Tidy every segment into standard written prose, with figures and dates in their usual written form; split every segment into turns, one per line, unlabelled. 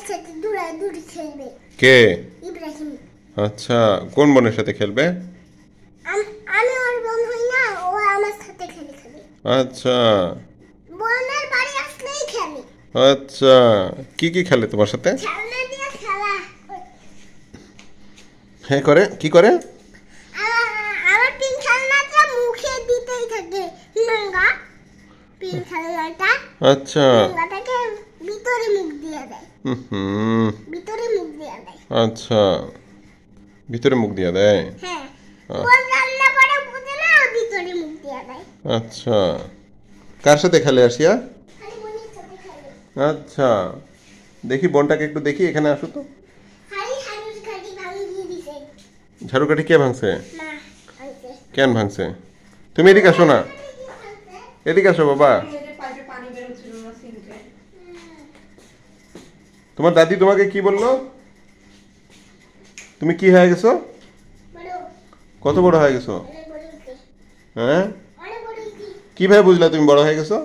সাথে দৌড়াদৌড়ি খেলবে।
কে?
ইব্রাহিম।
আচ্ছা, কোন বোনের সাথে খেলবে?
আমি ওর বোন হই না, ও আমার সাথে খেলে।
আচ্ছা।
বোনের বাড়ি আসলেই খেলে।
আচ্ছা, কি কি খেলে তোমার সাথে?
খেলনা দিয়ে খেলা।
হ্যাঁ, করে কি করে?
আমার পিঙ্ক খেলনাটা মুখে দিতেই থাকে। নোংরা পিঙ্ক খেলনাটা।
আচ্ছা।
নোংরাটাকে ভিতরে মুখ দিয়ে দেয়। ভিতরে মুখ দিয়ে দেয়।
আচ্ছা, ভিতরে মুখ দিয়ে দেয়।
হ্যাঁ, বোন রান্না করে বুঝে না, ভিতরে মুখ দিয়ে দেয়।
আচ্ছা, কার সাথে খেলে আসিয়া?
খালি বোনের সাথে খেলে।
আচ্ছা, দেখি বোনটাকে একটু দেখি, এখানে আসো তো।
খালি হাড়ুর কাঠি ভাঙিয়ে দিছে।
ঝাড়ু কাঠি কে ভাঙছে?
মা ভাঙছে।
কেন ভাঙছে? তুমি এদিকে আসো না, এদিকে আসো বাবা। তোমার দাদি তোমাকে কি বললো? তুমি কি হয়ে গেছো? কত বড় হয়ে গেছো? হ্যাঁ, কিভাবে বুঝলা তুমি বড় হয়ে গেছো?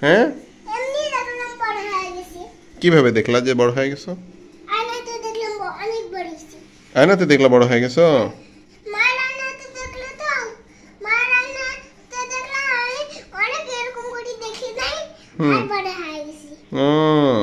হ্যাঁ, কিভাবে দেখলা যে বড় হয়ে গেছো? আয়নাতে দেখলা বড় হয়ে গেছো? হুম।